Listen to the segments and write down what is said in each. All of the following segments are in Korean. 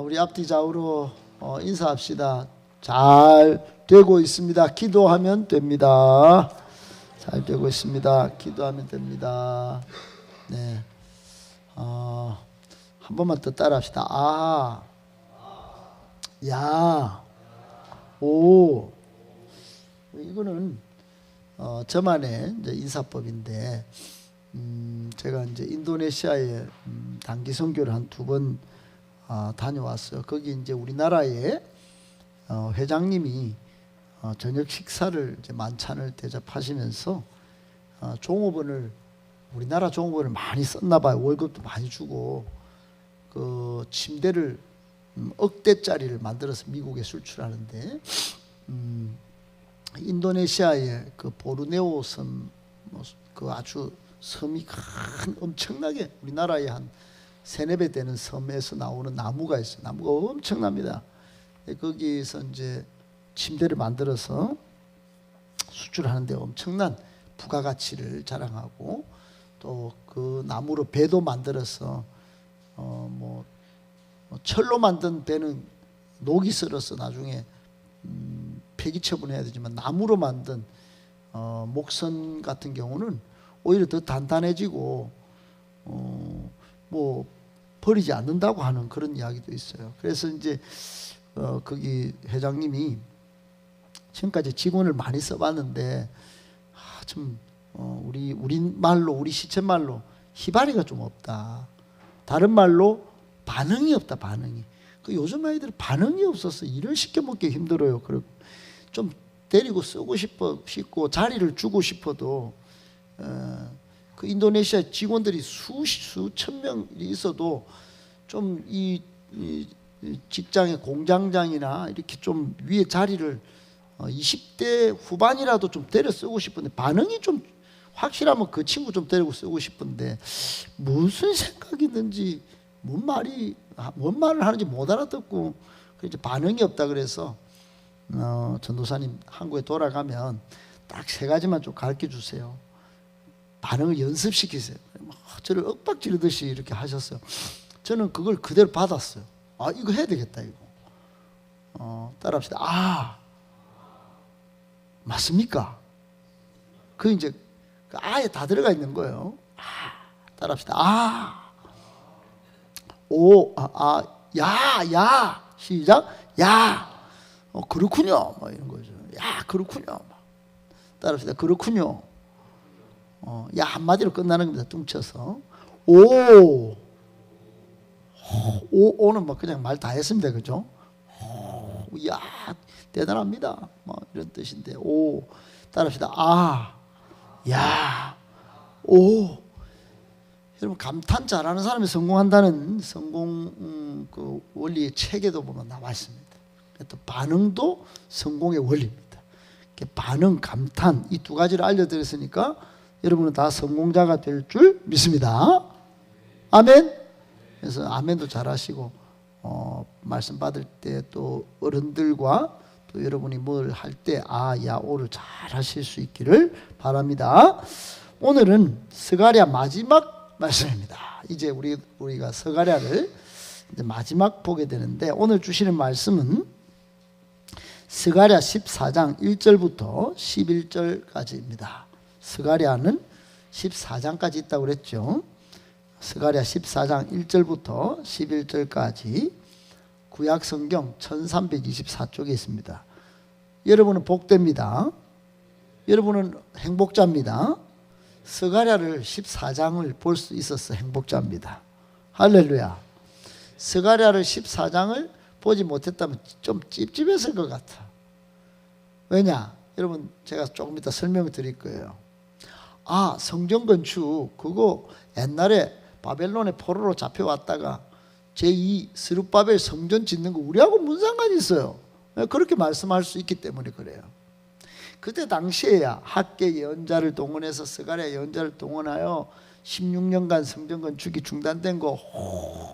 우리 앞뒤 좌우로 인사합시다. 잘 되고 있습니다. 기도하면 됩니다. 잘 되고 있습니다. 기도하면 됩니다. 네. 한 번만 더 따라합시다. 야, 오. 이거는 저만의 이제 인사법인데, 제가 이제 인도네시아에 단기 선교를 한 2번 다녀왔어요. 거기 이제 우리나라의 회장님이 저녁 식사를 이제 만찬을 대접하시면서 종업원을 우리나라 종업원을 많이 썼나 봐요. 월급도 많이 주고 그 침대를 억대짜리를 만들어서 미국에 수출하는데 인도네시아의 그 보르네오 섬 그 아주 섬이 큰 엄청나게 우리나라의 한 3-4배 되는 섬에서 나오는 나무가 있어요. 나무가 엄청납니다. 거기서 이제 침대를 만들어서 수출하는데 엄청난 부가가치를 자랑하고 또 그 나무로 배도 만들어서 철로 만든 배는 녹이 슬어서 나중에 폐기 처분해야 되지만 나무로 만든 목선 같은 경우는 오히려 더 단단해지고 버리지 않는다고 하는 그런 이야기도 있어요. 그래서 이제 거기 회장님이 지금까지 직원을 많이 써봤는데 좀 우리 말로 우리 시체 말로 희발이가 좀 없다. 다른 말로 반응이 없다. 반응이. 그 요즘 아이들 반응이 없어서 일을 시켜 먹기 힘들어요. 그리고 좀 데리고 쓰고 싶고 자리를 주고 싶어도 그 인도네시아 직원들이 수천 명이 있어도 좀 이 직장의 공장장이나 이렇게 좀 위에 자리를 20대 후반이라도 좀 데려 쓰고 싶은데 반응이 좀 확실하면 그 친구 좀 데리고 쓰고 싶은데 무슨 생각이 있는지 뭔 말을 하는지 못 알아듣고 이제 반응이 없다 그래서 전도사님 한국에 돌아가면 딱 3가지만 좀 가르쳐 주세요. 반응을 연습시키세요. 저를 윽박 지르듯이 이렇게 하셨어요. 저는 그걸 그대로 받았어요. 이거 해야 되겠다 이거. 따라합시다. 맞습니까? 그 이제 그 아에 다 들어가 있는 거예요. 따라합시다. 야, 시작. 야, 그렇군요. 이런 거죠. 야, 그렇군요. 따라합시다. 그렇군요. 야 한마디로 끝나는 겁니다. 뚱쳐서. 오는 그냥 말 다 했습니다. 그죠? 야, 대단합니다. 이런 뜻인데. 따라합시다. 야, 여러분 감탄 잘하는 사람이 성공한다는 성공 그 원리의 책에도 보면 나와 있습니다. 또 반응도 성공의 원리입니다. 반응, 감탄 이 2가지를 알려드렸으니까 여러분은 다 성공자가 될 줄 믿습니다. 아멘. 그래서 아멘도 잘하시고 말씀 받을 때 또 어른들과 또 여러분이 뭘 할 때 오를 잘 하실 수 있기를 바랍니다. 오늘은 스가랴 마지막 말씀입니다. 이제 우리가 스가랴를 이제 마지막 보게 되는데 오늘 주시는 말씀은 스가랴 14장 1절부터 11절까지입니다. 스가랴는 14장까지 있다고 그랬죠. 스가랴 14장 1절부터 11절까지 구약 성경 1324쪽에 있습니다. 여러분은 복됩니다. 여러분은 행복자입니다. 스가랴를 14장을 볼 수 있어서 행복자입니다. 할렐루야. 스가랴를 14장을 보지 못했다면 좀 찝찝했을 것 같아. 왜냐? 여러분 제가 조금 이따 설명을 드릴 거예요. 성전 건축 그거 옛날에 바벨론의 포로로 잡혀왔다가 제2 스룹바벨 성전 짓는 거 우리하고 무슨 상관이 있어요? 그렇게 말씀할 수 있기 때문에 그래요. 그때 당시에야 학계 예언자를 동원해서 스가랴 예언자를 동원하여 16년간 성전 건축이 중단된 거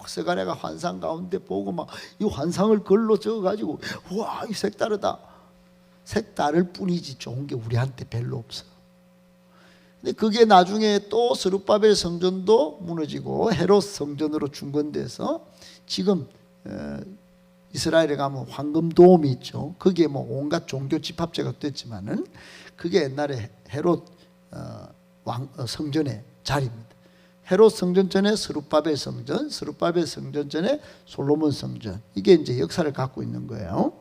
스가랴가 환상 가운데 보고 이 환상을 글로 적어가지고 이 색다르다. 색다를 뿐이지 좋은 게 우리한테 별로 없어. 근데 그게 나중에 또 스룹바벨 성전도 무너지고 헤롯 성전으로 중건돼서 지금 이스라엘에 가면 황금도움이 있죠. 거기에 뭐 온갖 종교 집합제가 됐지만은 그게 옛날에 헤롯 성전의 자리입니다. 헤롯 성전 전에 스룹바벨 성전, 스룹바벨 성전 전에 솔로몬 성전. 이게 이제 역사를 갖고 있는 거예요.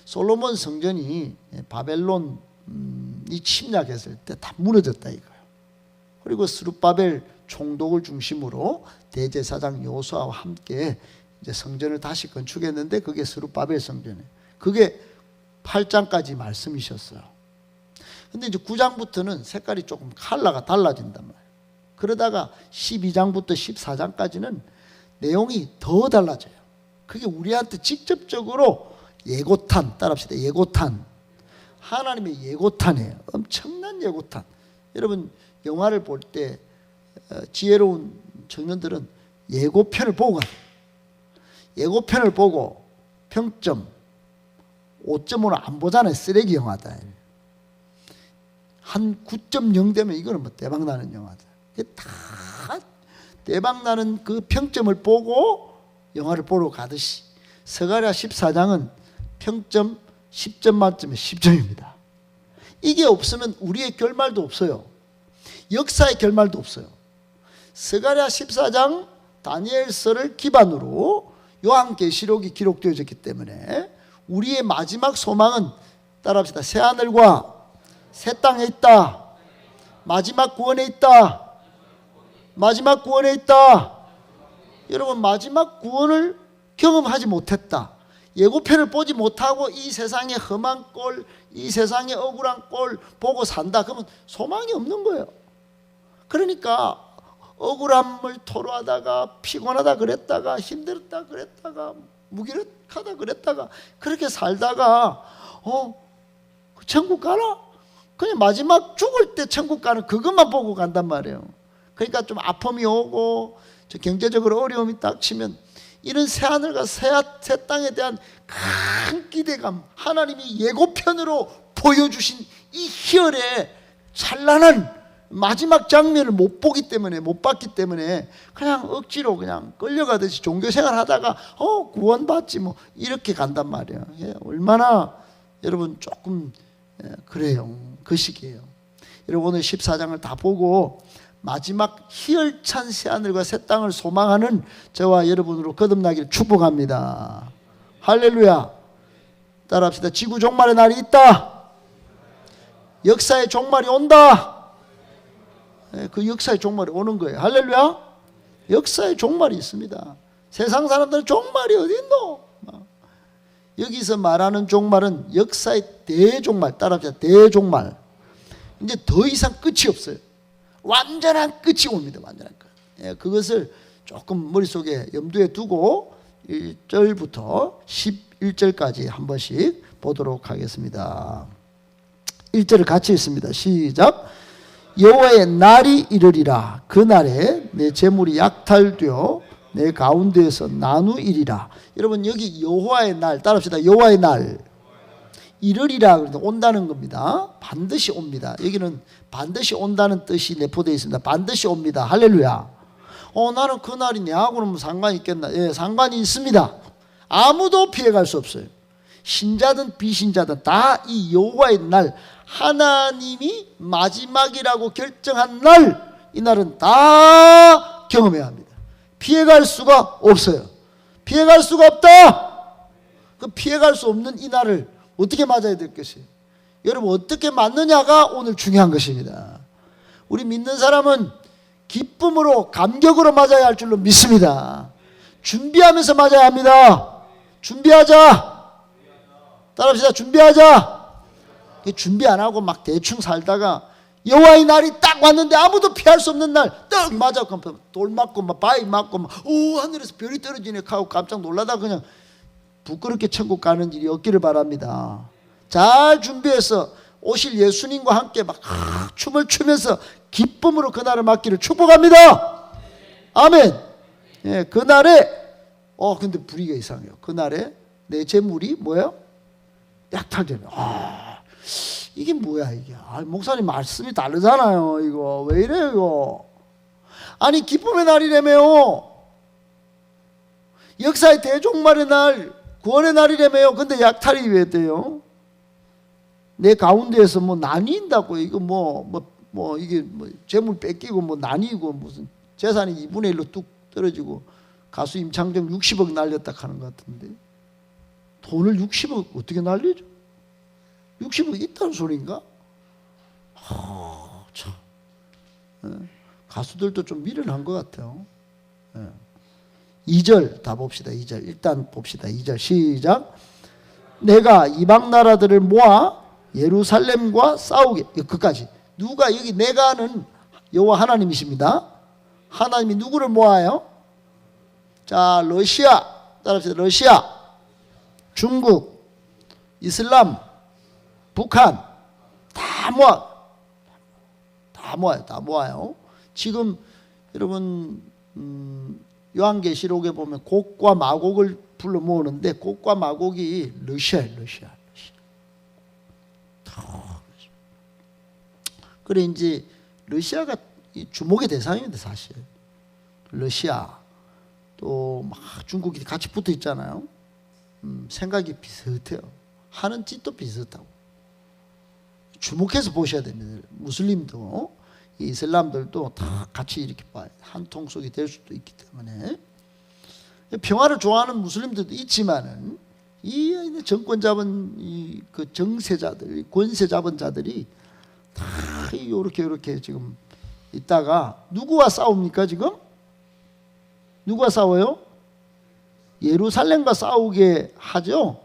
솔로몬 성전이 바벨론이 침략했을 때 다 무너졌다 이거예요. 그리고 스룹바벨 총독을 중심으로 대제사장 여호수아와 함께 이제 성전을 다시 건축했는데 그게 스룹바벨 성전이에요. 그게 8장까지 말씀이셨어요. 근데 이제 9장부터는 색깔이 조금 컬러가 달라진단 말이에요. 그러다가 12장부터 14장까지는 내용이 더 달라져요. 그게 우리한테 직접적으로 예고탄, 따라합시다. 예고탄. 하나님의 예고탄이에요. 엄청난 예고탄. 여러분 영화를 볼 때 지혜로운 청년들은 예고편을 보고 가요. 예고편을 보고 평점 5.5는 안 보잖아요. 쓰레기 영화다. 한 9.0 되면 이거는 뭐 대박나는 영화다. 다 대박나는 그 평점을 보고 영화를 보러 가듯이 스가랴 14장은 평점 10점 만점에 10점입니다. 이게 없으면 우리의 결말도 없어요. 역사의 결말도 없어요. 스가랴 14장 다니엘서를 기반으로 요한계시록이 기록되어졌기 때문에 우리의 마지막 소망은 따라합시다. 새하늘과 새 땅에 있다. 마지막 구원에 있다. 마지막 구원에 있다. 여러분 마지막 구원을 경험하지 못했다. 예고편을 보지 못하고 이 세상의 험한 꼴, 이 세상의 억울한 꼴 보고 산다. 그러면 소망이 없는 거예요. 그러니까 억울함을 토로하다가 피곤하다 그랬다가 힘들었다 그랬다가 무기력하다 그랬다가 그렇게 살다가 천국 가라? 그냥 마지막 죽을 때 천국 가는 그것만 보고 간단 말이에요. 그러니까 좀 아픔이 오고 경제적으로 어려움이 닥치면 이런 새하늘과 새 땅에 대한 큰 기대감, 하나님이 예고편으로 보여주신 이 희열의 찬란한 마지막 장면을 못 봤기 때문에 그냥 억지로 그냥 끌려가듯이 종교생활 하다가 구원받지 뭐 이렇게 간단 말이에요. 얼마나 여러분 조금 그래요. 그 시기예요. 여러분 오늘 14장을 다 보고 마지막 희열찬 새하늘과 새 땅을 소망하는 저와 여러분으로 거듭나기를 축복합니다. 할렐루야. 따라합시다. 지구 종말의 날이 있다. 역사의 종말이 온다. 그 역사의 종말이 오는 거예요. 할렐루야. 역사의 종말이 있습니다. 세상 사람들은 종말이 어디 있노? 여기서 말하는 종말은 역사의 대종말. 따라합시다. 대종말. 이제 더 이상 끝이 없어요. 완전한 끝이 옵니다. 완전한 끝. 그것을 조금 머릿속에 염두에 두고 1절부터 11절까지 한 번씩 보도록 하겠습니다. 1절을 같이 읽습니다. 시작. 여호와의 날이 이르리라. 그날에 내 재물이 약탈되어 내 가운데에서 나누이리라. 여러분 여기 여호와의 날 따라합시다. 여호와의 날 이르리라. 온다는 겁니다. 반드시 옵니다. 여기는 반드시 온다는 뜻이 내포되어 있습니다. 반드시 옵니다. 할렐루야. 나는 그날이 내하고는 뭐 상관이 있겠나? 예, 상관이 있습니다. 아무도 피해갈 수 없어요. 신자든 비신자든 다 이 여호와의 날, 하나님이 마지막이라고 결정한 날, 이 날은 다 경험해야 합니다. 피해갈 수가 없어요. 피해갈 수가 없다. 그 피해갈 수 없는 이 날을 어떻게 맞아야 될 것이에요? 여러분 어떻게 맞느냐가 오늘 중요한 것입니다. 우리 믿는 사람은 기쁨으로 감격으로 맞아야 할 줄로 믿습니다. 준비하면서 맞아야 합니다. 준비하자. 따라합시다. 준비하자. 준비 안 하고 막 대충 살다가 여호와의 날이 딱 왔는데 아무도 피할 수 없는 날 딱 맞아. 돌 맞고 막 바위 맞고 막 하늘에서 별이 떨어지네 하고 깜짝 놀라다 그냥 부끄럽게 천국 가는 일이 없기를 바랍니다. 잘 준비해서 오실 예수님과 함께 막 춤을 추면서 기쁨으로 그날을 맞기를 축복합니다. 아멘. 예, 그날에 근데 분위기가 이상해요. 그날에 내 재물이 뭐예요? 약탈되네. 이게 뭐야 이게? 목사님 말씀이 다르잖아요. 이거 왜 이래요 이거? 아니 기쁨의 날이라며요. 역사의 대종말의 날, 구원의 날이라며요. 근데 약탈이 왜 돼요? 내 가운데에서 뭐 나뉜다고. 이거 이게 재물 뺏기고 나뉘고 무슨 재산이 2분의 1로 뚝 떨어지고 가수 임창정 60억 날렸다 하는 것 같은데, 돈을 60억 어떻게 날리죠? 60억 있다는 소리인가? 참. 가수들도 좀 미련한 것 같아요. 2절 다 봅시다. 2절 일단 봅시다. 2절 시작. 내가 이방 나라들을 모아 예루살렘과 싸우게. 끝까지. 누가 여기 내가는 여호와 하나님이십니다. 하나님이 누구를 모아요? 자, 러시아 따라합시다. 러시아, 중국, 이슬람, 북한 다 모아요. 다 모아요. 지금 여러분 요한계시록에 보면 곡과 마곡을 불러 모으는데 곡과 마곡이 러시아예요. 러시아. 그래 이제 러시아가 주목의 대상입니다. 사실 러시아 또 막 중국이 같이 붙어 있잖아요. 생각이 비슷해요. 하는 짓도 비슷하고. 주목해서 보셔야 됩니다. 무슬림도 이슬람들도 다 같이 이렇게 봐요. 한 통속이 될 수도 있기 때문에. 평화를 좋아하는 무슬림들도 있지만은 이 정권 잡은 그 정세자들, 권세 잡은 자들이 다 이렇게 지금 있다가 누구와 싸웁니까 지금? 누구와 싸워요? 예루살렘과 싸우게 하죠.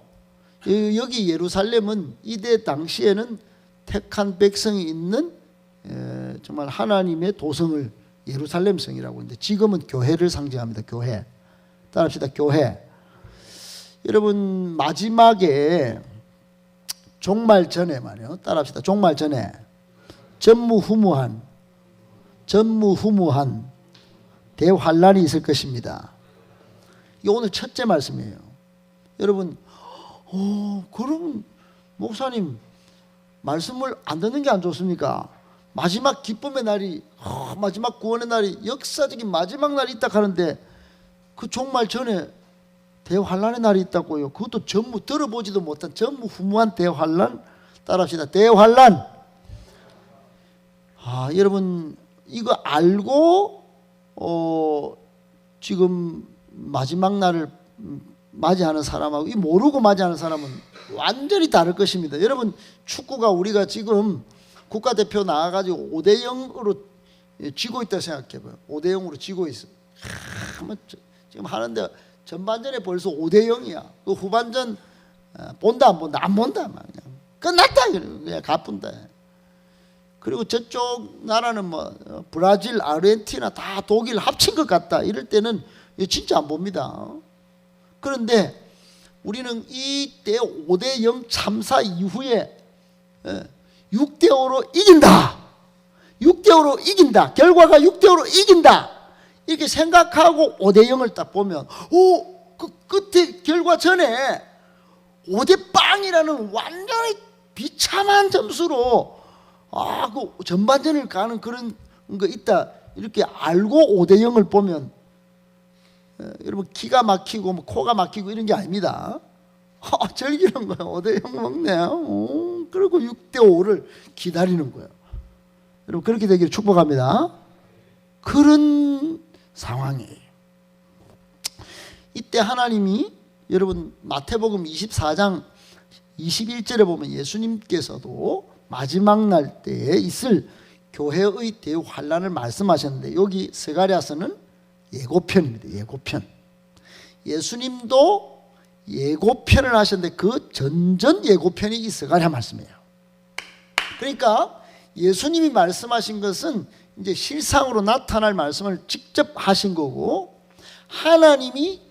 여기 예루살렘은 이때 당시에는 택한 백성이 있는 정말 하나님의 도성을 예루살렘 성이라고 하는데, 지금은 교회를 상징합니다. 교회. 따라합시다. 교회. 여러분 마지막에 종말 전에 말이요. 따라합시다. 종말 전에 전무후무한 대환란이 있을 것입니다. 이게 오늘 첫째 말씀이에요. 여러분, 그럼 목사님 말씀을 안 듣는 게 안 좋습니까? 마지막 기쁨의 날이, 마지막 구원의 날이, 역사적인 마지막 날이 있다 하는데 그 종말 전에 대환란의 날이 있다고요. 그것도 들어보지도 못한 전무후무한 대환란. 따라합시다. 대환란. 여러분 이거 알고 지금 마지막 날을 맞이하는 사람하고 이 모르고 맞이하는 사람은 완전히 다를 것입니다. 여러분 축구가 우리가 지금 국가대표 나와가지고 5대0으로 지고 있다 생각해봐요. 5대0으로 지고 있어. 지금 하는데 전반전에 벌써 5대0이야. 그 후반전 본다 안 본다? 안 본다. 그냥 끝났다. 그냥 가뿐다. 그리고 저쪽 나라는 브라질, 아르헨티나 다 독일 합친 것 같다. 이럴 때는 진짜 안 봅니다. 그런데 우리는 이때 5대0 참사 이후에 6대5로 이긴다. 6대5로 이긴다. 결과가 6대5로 이긴다. 이렇게 생각하고 5대0을 딱 보면 그 끝에 결과 전에 5대0이라는 완전히 비참한 점수로 그 전반전을 가는 그런 거 있다. 이렇게 알고 5대0을 보면 여러분 기가 막히고 코가 막히고 이런 게 아닙니다. 즐기는 거예요. 5대0 먹네요. 그리고 6대5를 기다리는 거예요. 여러분 그렇게 되기를 축복합니다. 그런 상황이에요. 이때 하나님이 여러분 마태복음 24장 21절에 보면 예수님께서도 마지막 날 때에 있을 교회의 대환란을 말씀하셨는데, 여기 스가랴서는 예고편입니다. 예고편. 예수님도 예고편을 하셨는데 그 전전 예고편이 이 스가랴 말씀이에요. 그러니까 예수님이 말씀하신 것은 이제 실상으로 나타날 말씀을 직접 하신 거고, 하나님의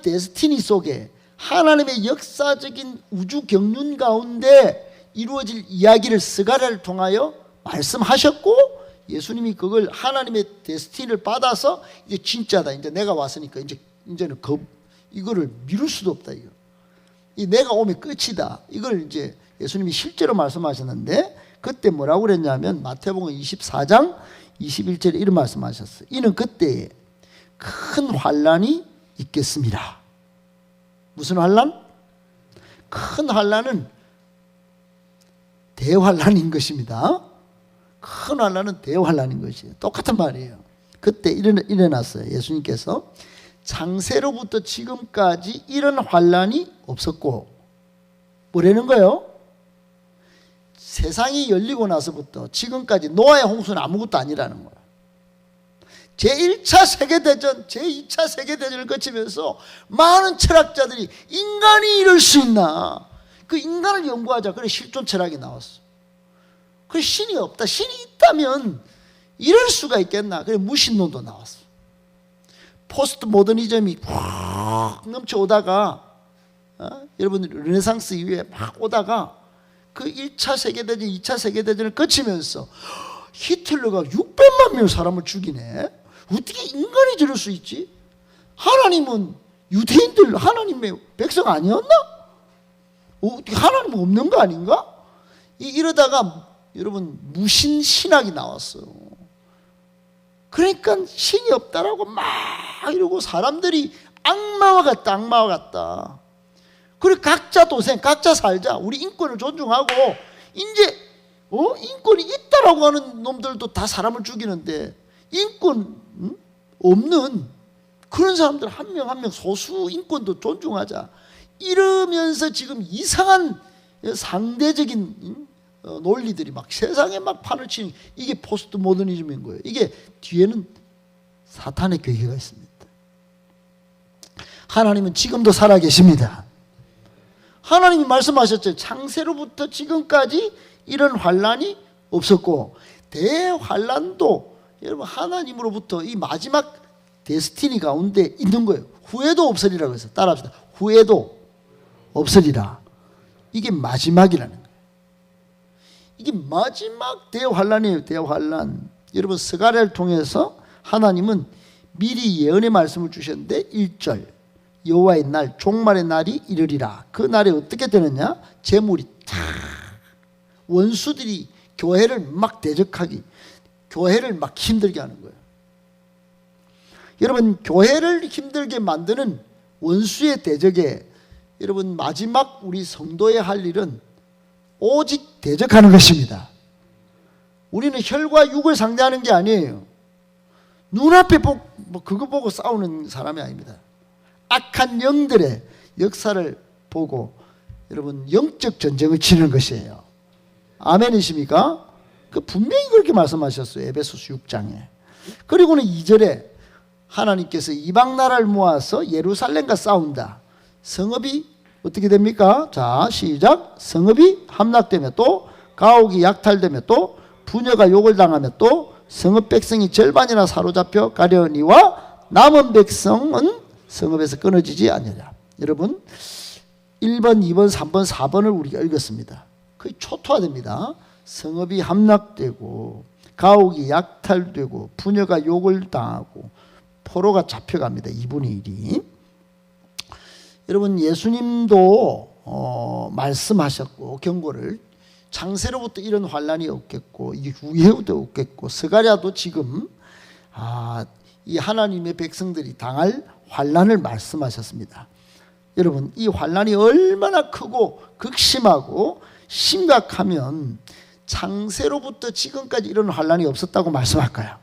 데스티니 속에 하나님의 역사적인 우주 경륜 가운데 이루어질 이야기를 스가랴를 통하여 말씀하셨고, 예수님이 그걸 하나님의 데스티니를 받아서 이제 진짜다. 이제 내가 왔으니까 이제는 이거를 미룰 수도 없다. 이 내가 오면 끝이다. 이걸 이제 예수님이 실제로 말씀하셨는데, 그때 뭐라고 그랬냐면 마태복음 24장 21절에 이런 말씀하셨어요. 이는 그때에 큰 환란이 있겠습니다. 무슨 환란? 큰 환란은 대환란인 것입니다. 큰 환란은 대환란인 것이에요. 똑같은 말이에요. 그때 일어났어요. 예수님께서 창세로부터 지금까지 이런 환란이 없었고, 뭐라는 거예요? 세상이 열리고 나서부터 지금까지 노아의 홍수는 아무것도 아니라는 거예요. 제1차 세계대전, 제2차 세계대전을 거치면서 많은 철학자들이 인간이 이럴 수 있나? 그 인간을 연구하자. 그래 실존 철학이 나왔어. 그 신이 없다. 신이 있다면 이럴 수가 있겠나? 그래 무신론도 나왔어. 포스트 모더니즘이 확 넘쳐오다가 여러분 르네상스 이후에 막 오다가 그 1차 세계대전, 2차 세계대전을 거치면서 히틀러가 600만 명 사람을 죽이네. 어떻게 인간이 저럴 수 있지? 하나님은 유대인들 하나님의 백성 아니었나? 어떻게 하나님 없는 거 아닌가? 이러다가 여러분 무신신학이 나왔어요. 그러니까 신이 없다라고 막 이러고 사람들이 악마와 같다, 악마와 같다. 그리고 각자 도생, 각자 살자. 우리 인권을 존중하고 이제 인권이 있다라고 하는 놈들도 다 사람을 죽이는데 인권 없는 그런 사람들 한 명 한 명 소수 인권도 존중하자. 이러면서 지금 이상한 상대적인 논리들이 막 세상에 막 판을 치는, 이게 포스트 모더니즘인 거예요. 이게 뒤에는 사탄의 괴계가 있습니다. 하나님은 지금도 살아계십니다. 하나님이 말씀하셨죠. 창세로부터 지금까지 이런 환란이 없었고, 대환란도 여러분 하나님으로부터 이 마지막 데스티니 가운데 있는 거예요. 후회도 없으리라고 해서 따라합시다. 후회도 없으리라. 이게 마지막이라는 거예요. 이게 마지막 대환란이에요. 대환란. 여러분 스가랴를 통해서 하나님은 미리 예언의 말씀을 주셨는데 1절 여호와의 날 종말의 날이 이르리라. 그 날에 어떻게 되느냐? 재물이 다 원수들이 교회를 막 대적하기, 교회를 막 힘들게 하는 거예요. 여러분 교회를 힘들게 만드는 원수의 대적에 여러분 마지막 우리 성도의 할 일은 오직 대적하는 것입니다. 우리는 혈과 육을 상대하는 게 아니에요. 눈앞에 그거 보고 싸우는 사람이 아닙니다. 악한 영들의 역사를 보고 여러분 영적 전쟁을 치는 것이에요. 아멘이십니까? 그 분명히 그렇게 말씀하셨어요. 에베소서 6장에. 그리고는 2절에 하나님께서 이방 나라를 모아서 예루살렘과 싸운다. 성읍이 어떻게 됩니까? 자 시작. 성읍이 함락되며 또 가옥이 약탈되며 또 부녀가 욕을 당하며 또 성읍 백성이 절반이나 사로잡혀 가려니와 남은 백성은 성읍에서 끊어지지 않으리라. 여러분 1번, 2번, 3번, 4번을 우리가 읽었습니다. 거의 초토화됩니다. 성읍이 함락되고 가옥이 약탈되고 부녀가 욕을 당하고 포로가 잡혀갑니다. 2분의 1이. 여러분 예수님도 말씀하셨고 경고를 창세로부터 이런 환란이 없겠고 이후에도 없겠고 스가랴도 지금 이 하나님의 백성들이 당할 환란을 말씀하셨습니다. 여러분 이 환란이 얼마나 크고 극심하고 심각하면 창세로부터 지금까지 이런 환란이 없었다고 말씀할까요?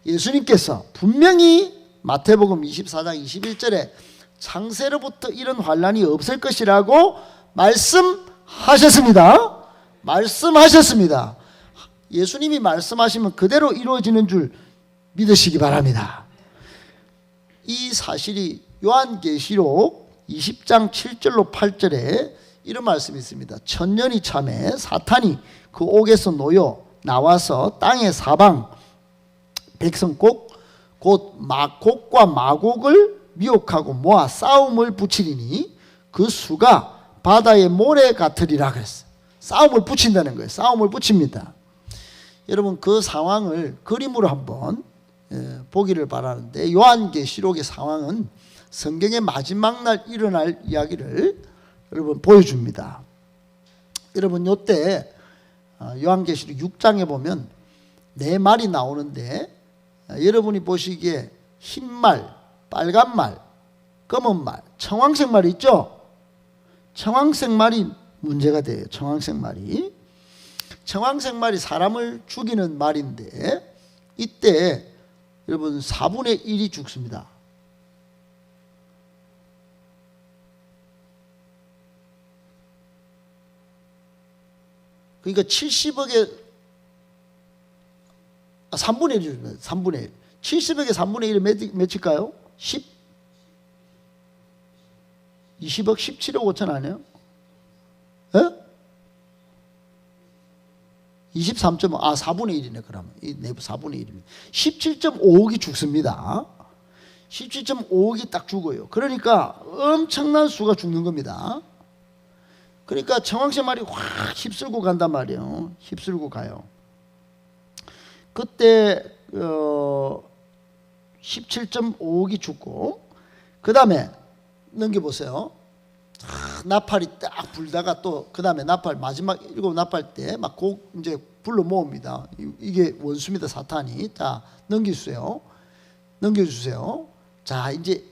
예수님께서 분명히 마태복음 24장 21절에 창세로부터 이런 환란이 없을 것이라고 말씀하셨습니다. 말씀하셨습니다. 예수님이 말씀하시면 그대로 이루어지는 줄 믿으시기 바랍니다. 이 사실이 요한계시록 20장 7절로 8절에 이런 말씀이 있습니다. 천년이 참에 사탄이 그 옥에서 놓여 나와서 땅의 사방 백성 곧 곡과 마곡을 미혹하고 모아 싸움을 붙이리니 그 수가 바다의 모래 같으리라 그랬어요. 싸움을 붙인다는 거예요. 싸움을 붙입니다. 여러분 그 상황을 그림으로 한번 보기를 바라는데 요한계시록의 상황은 성경의 마지막 날 일어날 이야기를 여러분 보여줍니다. 여러분 이때 요한계시록 6장에 보면 네 말이 나오는데 여러분이 보시기에 흰말, 빨간 말, 검은 말, 청황색 말이 있죠. 청황색 말이 문제가 돼요. 청황색 말이. 청황색 말이 사람을 죽이는 말인데 이때 여러분 4분의 1이 죽습니다. 그러니까 70억에 3분의 1입니다. 3분의 1. 70억에 3분의 1이 몇일까요? 10? 20억 17억 5천 아니에요? 예? 23.5, 4분의 1이네, 그러면. 이 내부 4분의 1입니다. 17.5억이 죽습니다. 17.5억이 딱 죽어요. 그러니까 엄청난 수가 죽는 겁니다. 그러니까 청황색 말이 확 휩쓸고 간단 말이에요. 휩쓸고 가요. 그때 17.5억이 죽고, 그 다음에 넘겨보세요. 나팔이 딱 불다가 또 그 다음에 나팔 마지막 7 나팔 때 막 이제 불러 모읍니다. 이게 원수입니다. 사탄이. 자, 넘겨주세요. 자, 이제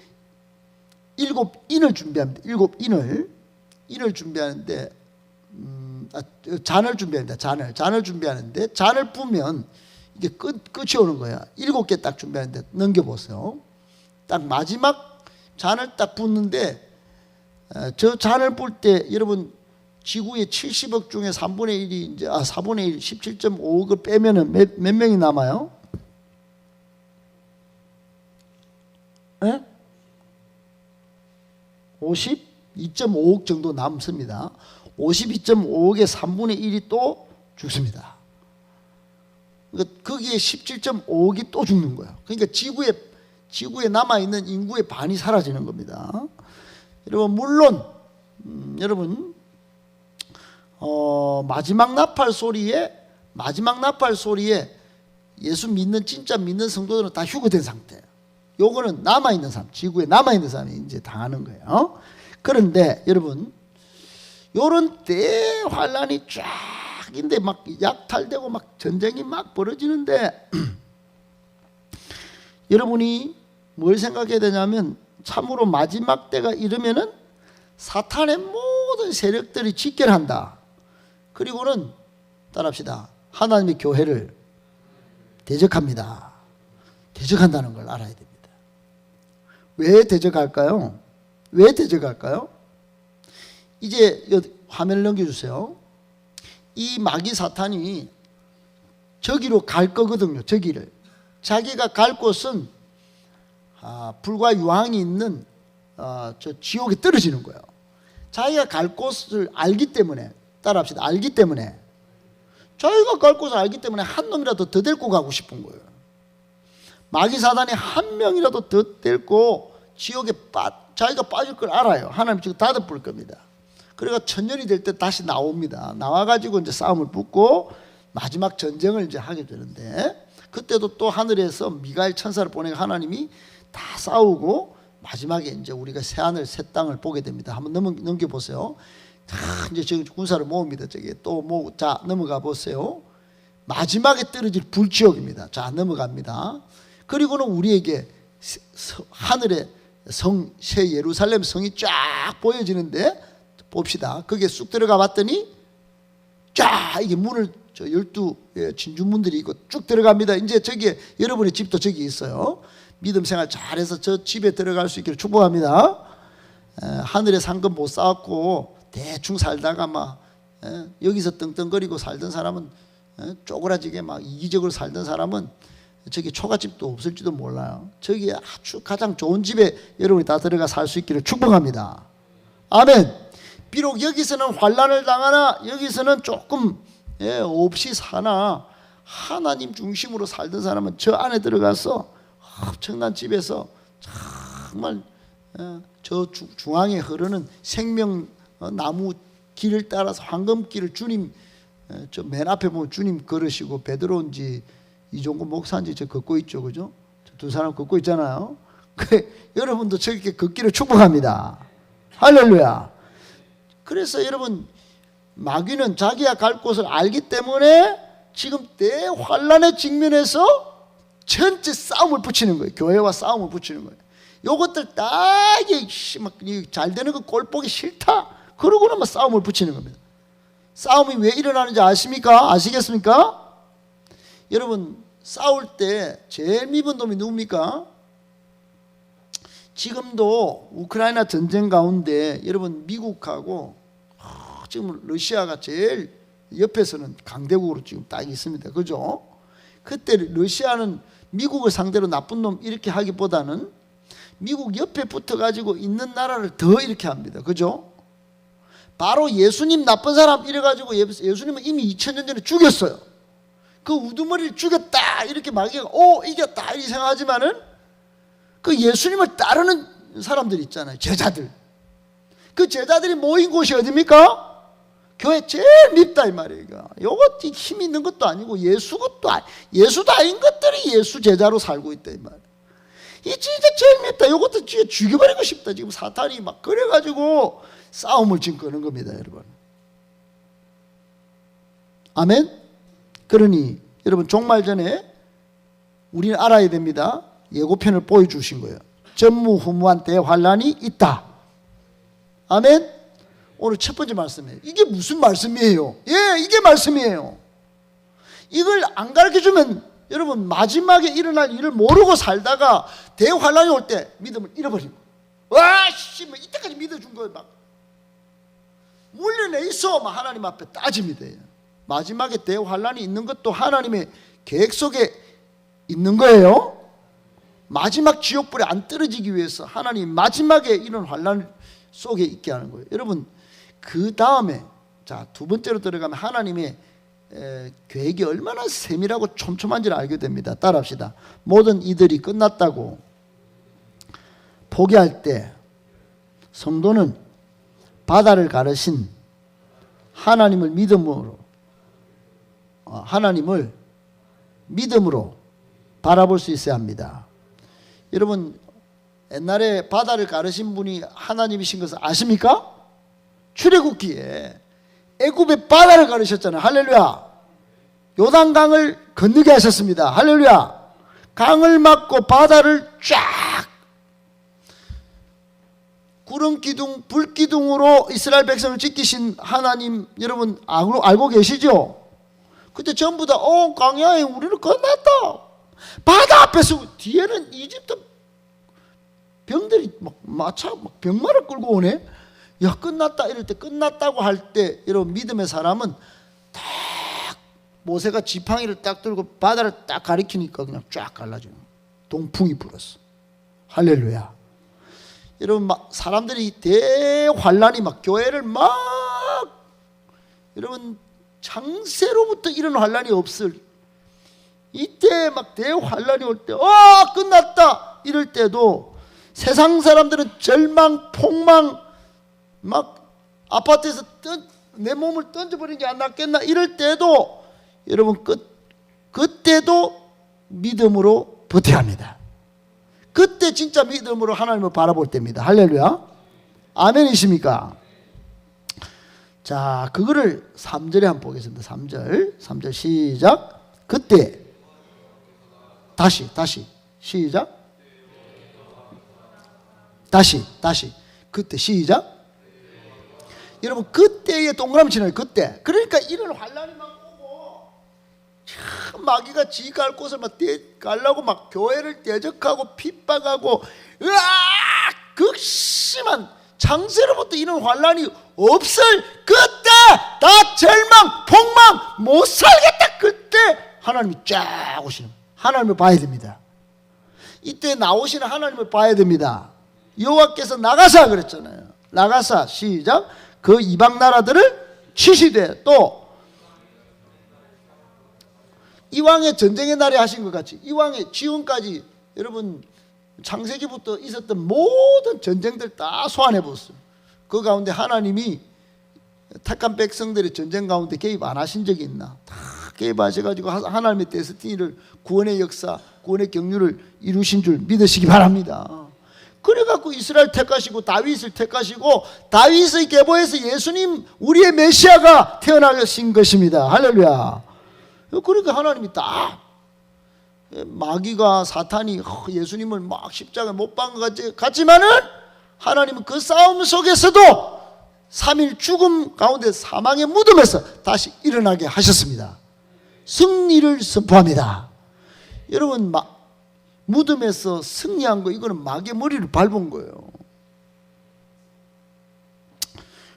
7인을 준비합니다. 7인을 준비하는데 잔을 준비합니다. 잔을 준비하는데 잔을 부면 이게 끝이 오는 거야. 7개 딱 준비하는데 넘겨보세요. 딱 마지막 잔을 딱 붓는데 저 잔을 볼 때 여러분 지구의 70억 중에 3분의 1이 이제 4분의 1 17.5억을 빼면은 몇 명이 남아요? 예? 52.5억 정도 남습니다. 52.5억의 3분의 1이 또 죽습니다. 그러니까 거기에 17.5억이 또 죽는 거예요. 그러니까 지구에 남아있는 인구의 반이 사라지는 겁니다. 여러분 물론 여러분 마지막 나팔 소리에 예수 믿는 진짜 믿는 성도들은 다 휴거된 상태예요. 요거는 남아있는 사람, 지구에 남아있는 사람이 이제 당하는 거예요. 그런데 여러분 요런 때 환란이 쫙인데 막 약탈되고 막 전쟁이 막 벌어지는데 여러분이 뭘 생각해야 되냐면 참으로 마지막 때가 이르면은 사탄의 모든 세력들이 직결한다. 그리고는 따라합시다. 하나님의 교회를 대적합니다. 대적한다는 걸 알아야 됩니다. 왜 대적할까요? 이제 화면을 넘겨주세요. 이 마귀 사탄이 저기로 갈 거거든요. 저기를. 자기가 갈 곳은 불과 유황이 있는 저 지옥에 떨어지는 거예요. 자기가 갈 곳을 알기 때문에, 따라합시다. 알기 때문에, 자기가 갈 곳을 알기 때문에 한 놈이라도 더 데리고 가고 싶은 거예요. 마귀 사단이 한 명이라도 더 데리고 지옥에 자기가 빠질 걸 알아요. 하나님 지금 닫아볼 겁니다. 그러니까 천년이 될 때 다시 나옵니다. 나와가지고 이제 싸움을 붙고 마지막 전쟁을 이제 하게 되는데, 그때도 또 하늘에서 미가엘 천사를 보내고 하나님이 다 싸우고 마지막에 이제 우리가 새하늘 새 땅을 보게 됩니다. 한번 넘겨보세요. 이제 지금 군사를 모읍니다. 저기 또 자, 넘어가 보세요. 마지막에 떨어질 불지옥입니다. 자, 넘어갑니다. 그리고는 우리에게 하늘의 성, 새 예루살렘 성이 쫙 보여지는데 봅시다. 거기에 쑥 들어가 봤더니 쫙 이게 문을 저 12 진주문들이 있고 쭉 들어갑니다. 이제 저기에 여러분의 집도 저기 있어요. 믿음 생활 잘해서 저 집에 들어갈 수 있기를 축복합니다. 하늘의 상급 못 쌓았고 대충 살다가 막 여기서 떵떵거리고 살던 사람은 쪼그라지게 막 이기적으로 살던 사람은 저기 초가집도 없을지도 몰라요. 저기 아주 가장 좋은 집에 여러분이 다 들어가 살 수 있기를 축복합니다. 아멘. 비록 여기서는 환난을 당하나 여기서는 조금 없이 사나 하나님 중심으로 살던 사람은 저 안에 들어가서 엄청난 집에서 정말 저 중앙에 흐르는 생명 나무 길을 따라서 황금길을 주님 저 맨 앞에 보면 주님 걸으시고 베드로인지 이종구 목사인지 저 걷고 있죠, 그죠? 두 사람 걷고 있잖아요. 여러분도 저렇게 걷기를 축복합니다. 할렐루야. 그래서 여러분 마귀는 자기가 갈 곳을 알기 때문에 지금 대환란의 직면에서 전체 싸움을 붙이는 거예요. 교회와 싸움을 붙이는 거예요. 요것들 다 잘 되는 거 꼴 보기 싫다. 그러고는 막 싸움을 붙이는 겁니다. 싸움이 왜 일어나는지 아십니까? 아시겠습니까? 여러분, 싸울 때 제일 미운 놈이 누굽니까? 지금도 우크라이나 전쟁 가운데 여러분, 미국하고 지금 러시아가 제일 옆에서는 강대국으로 지금 딱 있습니다. 그죠? 그때 러시아는 미국을 상대로 나쁜 놈 이렇게 하기보다는 미국 옆에 붙어가지고 있는 나라를 더 이렇게 합니다. 그죠? 바로 예수님 나쁜 사람 이래가지고 예수님은 이미 2000년 전에 죽였어요. 그 우두머리를 죽였다 이렇게 말하기가 이겼다 이렇게 생각하지만은 그 예수님을 따르는 사람들 있잖아요. 제자들. 그 제자들이 모인 곳이 어디입니까? 교회 제일 밉다 이 말이에요. 요거 힘 있는 것도 아니고 예수도 아닌 것들이 예수 제자로 살고 있다 이 말이에요. 이 진짜 제일 밉다. 요것도 진짜 죽여버리고 싶다. 지금 사탄이 막 그래가지고 싸움을 지금 끄는 겁니다, 여러분. 아멘? 그러니 여러분, 종말 전에 우리는 알아야 됩니다. 예고편을 보여주신 거예요. 전무후무한 대환란이 있다. 아멘? 오늘 첫 번째 말씀이에요. 이게 무슨 말씀이에요? 예, 이게 말씀이에요. 이걸 안 가르쳐주면 여러분, 마지막에 일어날 일을 모르고 살다가 대환란이 올 때 믿음을 잃어버리고, 와씨, 뭐 이때까지 믿어준 거 막 물려내 있어, 막 하나님 앞에 따집니다. 마지막에 대환란이 있는 것도 하나님의 계획 속에 있는 거예요. 마지막 지옥불에 안 떨어지기 위해서 하나님 마지막에 이런 환란 속에 있게 하는 거예요. 여러분, 그 다음에 두 번째로 들어가면 하나님의 계획이 얼마나 세밀하고 촘촘한지를 알게 됩니다. 따라합시다. 모든 이들이 끝났다고 포기할 때 성도는 바다를 가르신 하나님을 믿음으로 바라볼 수 있어야 합니다. 여러분, 옛날에 바다를 가르신 분이 하나님이신 것을 아십니까? 출애굽기에 애굽의 바다를 가르셨잖아요. 할렐루야. 요단강을 건너게 하셨습니다. 할렐루야. 강을 막고 바다를 쫙 구름기둥 불기둥으로 이스라엘 백성을 지키신 하나님, 여러분 알고 계시죠? 그때 전부 다 광야에 우리는 끝났다. 바다 앞에서 뒤에는 이집트 병들이 막 병마를 끌고 오네. 야, 끝났다 이럴 때, 끝났다고 할 때 여러분, 믿음의 사람은 딱 모세가 지팡이를 딱 들고 바다를 딱 가리키니까 그냥 쫙 갈라져요. 동풍이 불었어. 할렐루야. 여러분, 사람들이 대환란이 교회를 여러분, 창세로부터 이런 환란이 없을 이때 대환란이 올 때 끝났다 이럴 때도 세상 사람들은 절망, 폭망, 아파트에서 내 몸을 던져버리는 게 안 낫겠나 이럴 때도 여러분, 그때도 믿음으로 버텨야 합니다. 그때 진짜 믿음으로 하나님을 바라볼 때입니다. 할렐루야. 아멘이십니까? 자, 그거를 3절에 한번 보겠습니다. 3절 시작. 그때 다시 시작. 다시 그때 시작. 여러분, 그때에 동그라미 치나요? 그때. 그러니까 이런 환란이 오고 참 마귀가 지 갈 곳을 가려고 교회를 대적하고 핍박하고 극심한 창세로부터 이런 환란이 없을 그때 다 절망, 폭망, 못 살겠다. 그때 하나님이 쫙 오시는, 하나님을 봐야 됩니다. 이때 나오시는 하나님을 봐야 됩니다. 여호와께서 나가사 그랬잖아요. 나가사 시작. 그 이방 나라들을 치시되, 또 이왕의 전쟁의 날에 하신 것 같이 이왕의 지금까지 여러분 창세기부터 있었던 모든 전쟁들 다 소환해 보았어요. 그 가운데 하나님이 택한 백성들의 전쟁 가운데 개입 안 하신 적이 있나? 다 개입하셔가지고 하나님의 데스티니를, 구원의 역사, 구원의 경륜을 이루신 줄 믿으시기 바랍니다. 그래갖고 이스라엘 택하시고 다윗을 택하시고 다윗의 계보에서 예수님, 우리의 메시아가 태어나신 것입니다. 할렐루야. 그러니까 하나님이 다 마귀가 사탄이 예수님을 막 십자가에 못 박은 것 같지만은 하나님은 그 싸움 속에서도 3일 죽음 가운데 사망의 무덤에서 다시 일어나게 하셨습니다. 승리를 선포합니다. 여러분, 무덤에서 승리한 거, 이거는 마귀의 머리를 밟은 거예요.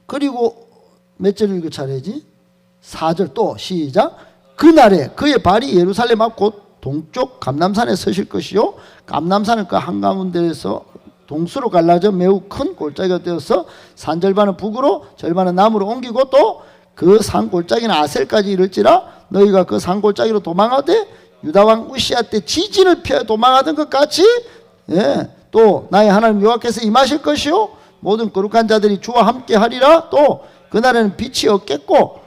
그리고 몇 절 읽을 차례지? 4절 또 시작. 그날에 그의 발이 예루살렘 앞 곧 동쪽 감람산에 서실 것이요 감람산은 그 한가운데에서 동서로 갈라져 매우 큰 골짜기가 되어서 산 절반은 북으로 절반은 남으로 옮기고 또 그 산 골짜기는 아셀까지 이를지라 너희가 그 산 골짜기로 도망하되 유다왕 우시아 때 지진을 피하여 도망하던 것 같이 또 나의 하나님 여호와께서 임하실 것이요 모든 거룩한 자들이 주와 함께 하리라. 또 그날에는 빛이 없겠고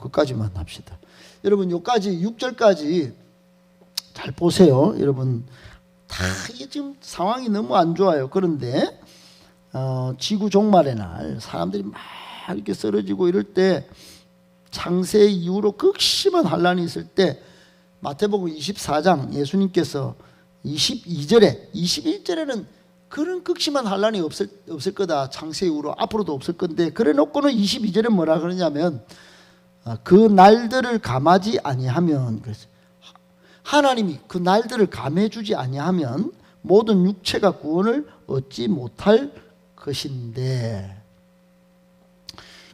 그까지만 합시다. 여러분, 요까지 6절까지 잘 보세요. 여러분, 다 이게 지금 상황이 너무 안 좋아요. 그런데 지구 종말의 날 사람들이 막 이렇게 쓰러지고 이럴 때, 창세 이후로 극심한 환란이 있을 때 마태복음 24장 예수님께서 22절에 21절에는 그런 극심한 환란이 없을 거다. 창세 이후로 앞으로도 없을 건데, 그래 놓고는 22절에 뭐라 그러냐면 그 날들을 감하지 아니하면, 그래서 하나님이 그 날들을 감해 주지 아니하면 모든 육체가 구원을 얻지 못할 것인데,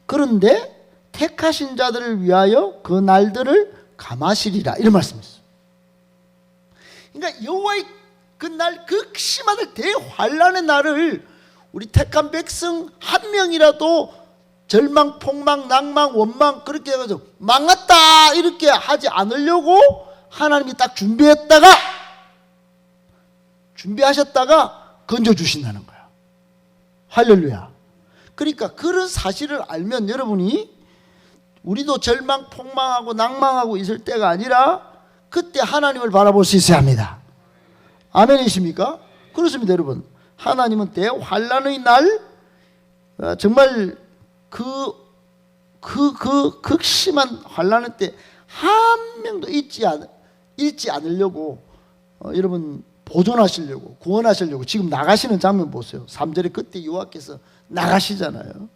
그런데 택하신 자들을 위하여 그 날들을 감하시리라, 이런 말씀이었어요. 그러니까 여호와의 그 날, 극심한 대환란의 날을 우리 택한 백성 한 명이라도 절망, 폭망, 낭망, 원망 그렇게 해가지고 망했다 이렇게 하지 않으려고 하나님이 딱 준비하셨다가 건져주신다는 거야. 할렐루야. 그러니까 그런 사실을 알면 여러분이, 우리도 절망, 폭망하고 낭망하고 있을 때가 아니라 그때 하나님을 바라볼 수 있어야 합니다. 아멘이십니까? 그렇습니다. 여러분, 하나님은 대환란의 날 정말 그 극심한 환란의 때 한 명도 잃지 않으려고 여러분 보존하시려고, 구원하시려고 지금 나가시는 장면 보세요. 3절에 그때 여호와께서 나가시잖아요.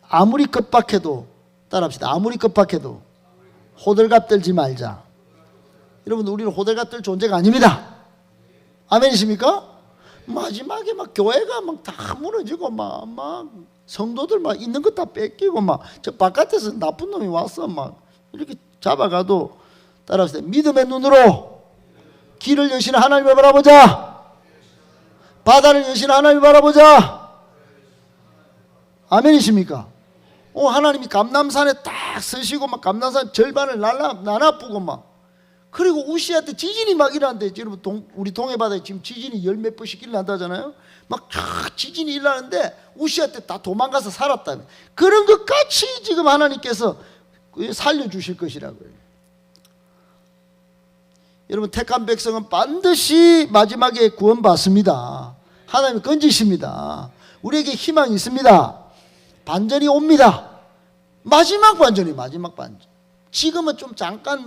아무리 급박해도, 따라합시다. 아무리 급박해도 호들갑 떨지 말자. 여러분, 우리는 호들갑 떨 존재가 아닙니다. 아멘이십니까? 마지막에 막 교회가 막 다 무너지고 막 성도들 막 있는 거 다 뺏기고 막 저 바깥에서 나쁜 놈이 와서 막 이렇게 잡아가도, 따라합시다. 믿음의 눈으로 길을 여시는 하나님을 바라보자. 바다를 여시는 하나님을 바라보자. 아멘이십니까? 하나님이 감람산에 딱 서시고 막 감람산 절반을 나눠부고 막, 그리고 우시아 때 지진이 막 일어난대. 여러분, 우리 동해바다에 지금 지진이 열 몇 번씩 일어난다잖아요. 막 지진이 일어나는데 우시아 때 다 도망가서 살았다며. 그런 것 같이 지금 하나님께서 살려주실 것이라고요. 여러분, 택한 백성은 반드시 마지막에 구원받습니다. 하나님이 건지십니다. 우리에게 희망이 있습니다. 반전이 옵니다. 마지막 반전. 지금은 좀 잠깐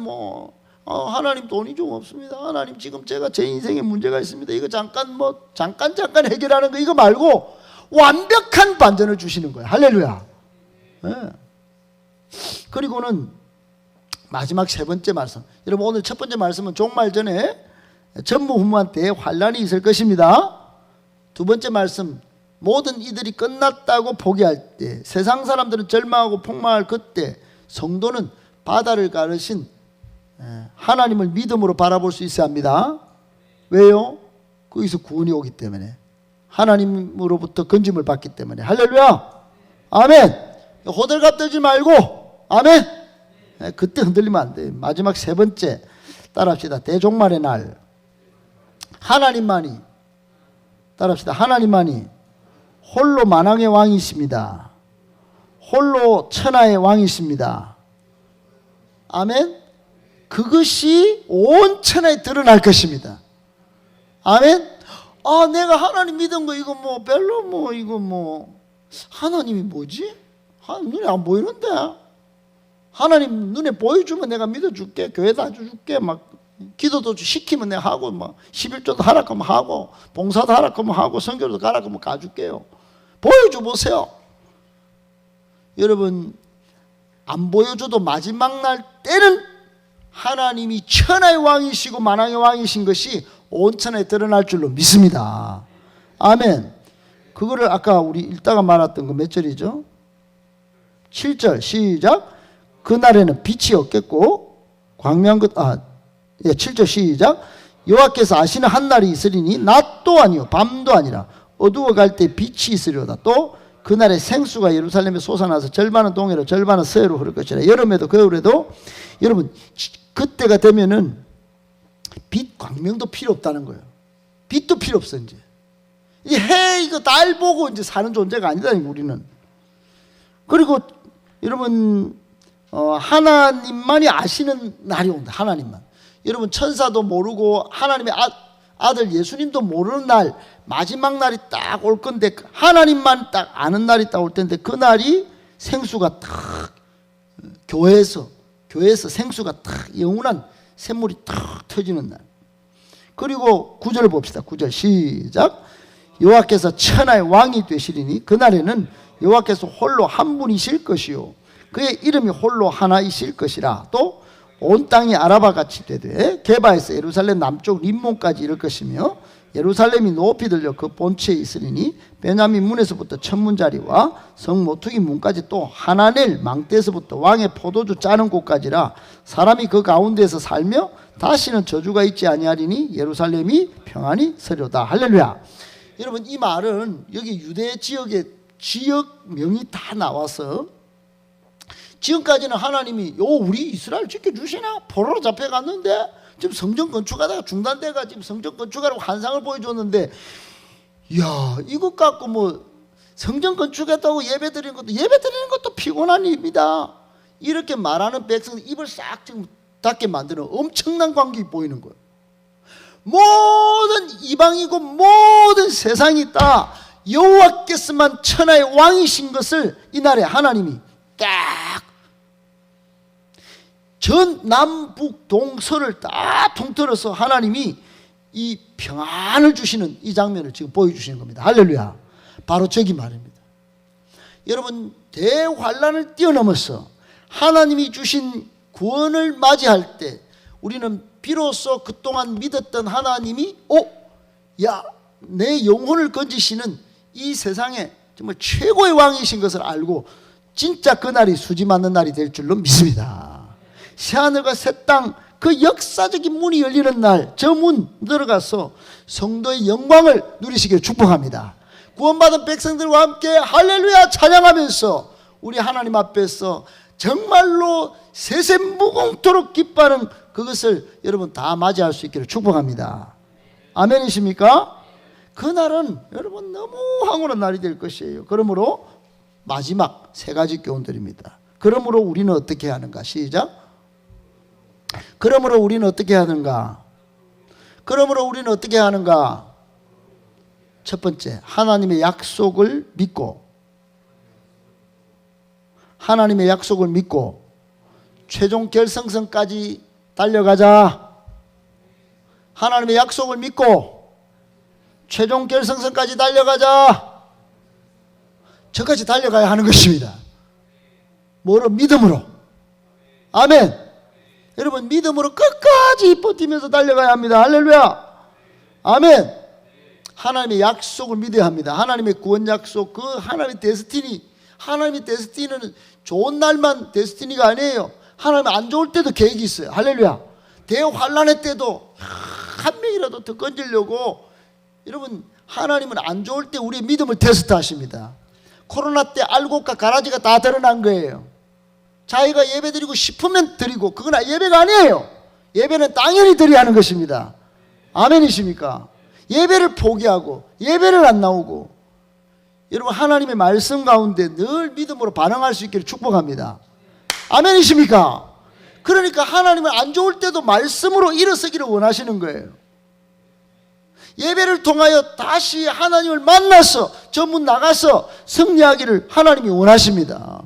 하나님 돈이 좀 없습니다. 하나님 지금 제가 제 인생에 문제가 있습니다. 이거 잠깐 해결하는 거 이거 말고 완벽한 반전을 주시는 거예요. 할렐루야. 네. 그리고는 마지막 세 번째 말씀. 여러분, 오늘 첫 번째 말씀은 종말 전에 전무후무한테 환란이 있을 것입니다. 두 번째 말씀, 모든 이들이 끝났다고 포기할 때, 세상 사람들은 절망하고 폭망할 그때 성도는 바다를 가르신 하나님을 믿음으로 바라볼 수 있어야 합니다. 왜요? 거기서 구원이 오기 때문에, 하나님으로부터 건짐을 받기 때문에. 할렐루야. 아멘. 호들갑 떨지 말고, 아멘. 그때 흔들리면 안 돼요. 마지막 세 번째, 따라합시다. 대종말의 날, 하나님만이, 따라합시다. 하나님만이 홀로 만왕의 왕이십니다. 홀로 천하의 왕이십니다. 아멘. 그것이 온 천하에 드러날 것입니다. 아멘. 내가 하나님 믿은 거 이거 별로 이거 하나님이 뭐지? 눈에 안 보이는데 하나님 눈에 보여주면 내가 믿어줄게. 교회도 아줄게. 막 기도도 시키면 내가 하고, 막 11조도 하라 하면 하고, 봉사도 하라 하면 하고, 선교도 가라 하면 가줄게요. 보여줘 보세요. 여러분, 안 보여줘도 마지막 날 때는 하나님이 천하의 왕이시고 만왕의 왕이신 것이 온 천하에 드러날 줄로 믿습니다. 아멘. 그거를 아까 우리 읽다가 말았던 거 몇 절이죠? 7절 시작. 그날에는 빛이 없겠고 광명한 것 7절 시작. 여호와께서 아시는 한 날이 있으리니 낮도 아니요 밤도 아니라 어두워 갈 때 빛이 있으리로다. 또 그날에 생수가 예루살렘에 솟아나서 절반은 동해로 절반은 서해로 흐를 것이라. 여름에도 겨울에도 여러분 그때가 되면은 빛 광명도 필요 없다는 거예요. 빛도 필요 없어. 이제 이 해 이거 달 보고 이제 사는 존재가 아니다 우리는. 그리고 여러분 하나님만이 아시는 날이 온다. 하나님만. 여러분 천사도 모르고 하나님의 아들 예수님도 모르는 날, 마지막 날이 딱 올 건데 하나님만 딱 아는 날이 딱 올 텐데 그 날이 생수가 딱 교회에서 생수가 딱 영원한 샘물이 딱 터지는 날. 그리고 9절 봅시다. 9절 시작. 여호와께서 천하의 왕이 되시리니 그날에는 여호와께서 홀로 한 분이실 것이요 그의 이름이 홀로 하나이실 것이라. 또 온 땅이 아라바같이 되되 게바에서 예루살렘 남쪽 림몬까지 이를 것이며 예루살렘이 높이 들려 그 본체에 있으리니 베냐민 문에서부터 천문자리와 성 모퉁이 문까지 또 하나넬 망대에서부터 왕의 포도주 짜는 곳까지라. 사람이 그 가운데에서 살며 다시는 저주가 있지 아니하리니 예루살렘이 평안히 서려다. 할렐루야. 여러분 이 말은 여기 유대 지역의 지역명이 다 나와서 지금까지는 하나님이 우리 이스라엘 지켜주시나? 포로로 잡혀갔는데 지금 성전 건축하다가 중단돼가 지금 성전 건축하라고 환상을 보여줬는데 이야 이것 갖고 뭐 성전 건축했다고 예배드리는 것도 피곤한 일입니다. 이렇게 말하는 백성들 입을 싹 지금 닫게 만드는 엄청난 광경이 보이는 거예요. 모든 이방이고 모든 세상이 다 여호와께서만 천하의 왕이신 것을 이날에 하나님이 딱 전 남북 동서를 다 통틀어서 하나님이 이 평안을 주시는 이 장면을 지금 보여주시는 겁니다. 할렐루야. 바로 저기 말입니다. 여러분 대환란을 뛰어넘어서 하나님이 주신 구원을 맞이할 때 우리는 비로소 그동안 믿었던 하나님이 내 영혼을 건지시는 이 세상에 정말 최고의 왕이신 것을 알고 진짜 그날이 수지 맞는 날이 될 줄로 믿습니다. 새하늘과 새 땅 그 역사적인 문이 열리는 날 저 문 들어가서 성도의 영광을 누리시길 축복합니다. 구원받은 백성들과 함께 할렐루야 찬양하면서 우리 하나님 앞에서 정말로 세세무궁토록 기뻐하는 그것을 여러분 다 맞이할 수 있기를 축복합니다. 아멘이십니까? 그날은 여러분 너무 황홀한 날이 될 것이에요. 그러므로 마지막 세 가지 교훈들입니다. 그러므로 우리는 어떻게 하는가? 시작. 그러므로 우리는 어떻게 하는가? 그러므로 우리는 어떻게 하는가? 첫 번째, 하나님의 약속을 믿고 하나님의 약속을 믿고 최종 결승선까지 달려가자. 하나님의 약속을 믿고 최종 결승선까지 달려가자. 저까지 달려가야 하는 것입니다. 뭐로? 믿음으로. 아멘. 여러분 믿음으로 끝까지 버티면서 달려가야 합니다. 할렐루야. 아멘. 하나님의 약속을 믿어야 합니다. 하나님의 구원 약속, 그 하나님의 데스티니. 하나님의 데스티니는 좋은 날만 데스티니가 아니에요. 하나님 안 좋을 때도 계획이 있어요. 할렐루야. 대환란의 때도 한 명이라도 더 건지려고. 여러분 하나님은 안 좋을 때 우리의 믿음을 테스트 하십니다. 코로나 때 알곡과 가라지가 다 드러난 거예요. 자기가 예배 드리고 싶으면 드리고 그건 예배가 아니에요. 예배는 당연히 드려야 하는 것입니다. 아멘이십니까? 예배를 포기하고 예배를 안 나오고 여러분 하나님의 말씀 가운데 늘 믿음으로 반응할 수 있기를 축복합니다. 아멘이십니까? 그러니까 하나님은 안 좋을 때도 말씀으로 일어서기를 원하시는 거예요. 예배를 통하여 다시 하나님을 만나서 저 문 나가서 승리하기를 하나님이 원하십니다.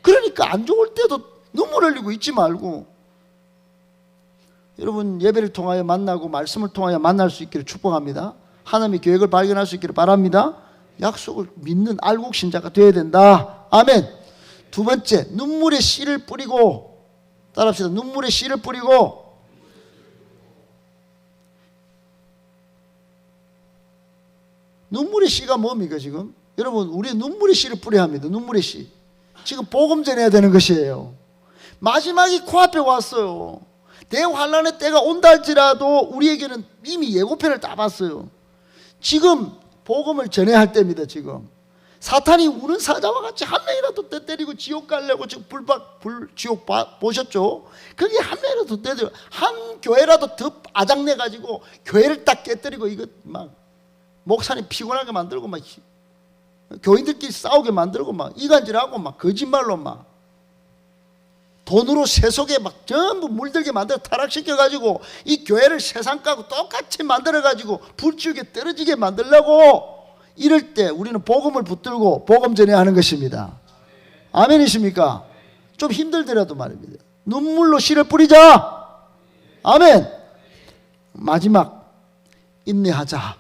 그러니까 안 좋을 때도 눈물 흘리고 있지 말고, 여러분 예배를 통하여 만나고 말씀을 통하여 만날 수 있기를 축복합니다. 하나님의 계획을 발견할 수 있기를 바랍니다. 약속을 믿는 알곡 신자가 되어야 된다. 아멘. 두 번째, 눈물의 씨를 뿌리고, 따라합시다. 눈물의 씨를 뿌리고. 눈물의 씨가 뭡니까 지금? 여러분, 우리 눈물의 씨를 뿌려야 합니다. 눈물의 씨. 지금 복음 전해야 되는 것이에요. 마지막이 코앞에 왔어요. 대환란의 때가 온다 할지라도 우리에게는 이미 예고편을 다 봤어요. 지금 복음을 전해야 할 때입니다. 지금 사탄이 우는 사자와 같이 한 명이라도 때 때리고 지옥 가려고, 지금 지옥 보셨죠? 그게 한 명이라도 때리고, 한 교회라도 더 아작내 가지고 교회를 딱 깨뜨리고, 이거 막 목사님 피곤하게 만들고, 막 교인들끼리 싸우게 만들고, 막 이간질하고, 막 거짓말로 막 돈으로 세속에 막 전부 물들게 만들어 타락시켜 가지고 이 교회를 세상과고 똑같이 만들어 가지고 불지옥에 떨어지게 만들려고, 이럴 때 우리는 복음을 붙들고 복음 전해야 하는 것입니다. 아멘이십니까? 좀 힘들더라도 말입니다. 눈물로 씨를 뿌리자. 아멘. 마지막, 인내하자.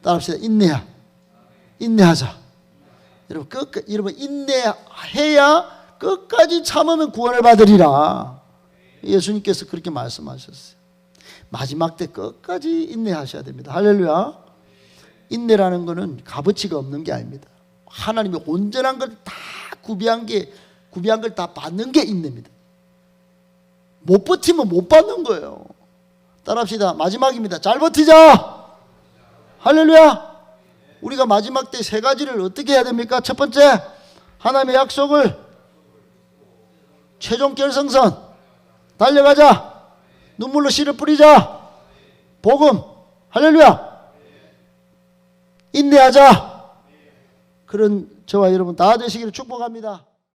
따라합시다. 인내하자. 여러분 인내해야 끝까지 참으면 구원을 받으리라. 예수님께서 그렇게 말씀하셨어요. 마지막 때 끝까지 인내하셔야 됩니다. 할렐루야. 인내라는 것은 값어치가 없는 게 아닙니다. 하나님이 온전한 걸 다 구비한 걸 다 받는 게 인내입니다. 못 버티면 못 받는 거예요. 따라합시다. 마지막입니다. 잘 버티자. 할렐루야. 우리가 마지막 때 세 가지를 어떻게 해야 됩니까? 첫 번째, 하나님의 약속을 최종 결승선 달려가자. 눈물로 씨를 뿌리자. 복음. 할렐루야. 인내하자. 그런 저와 여러분 다 되시기를 축복합니다.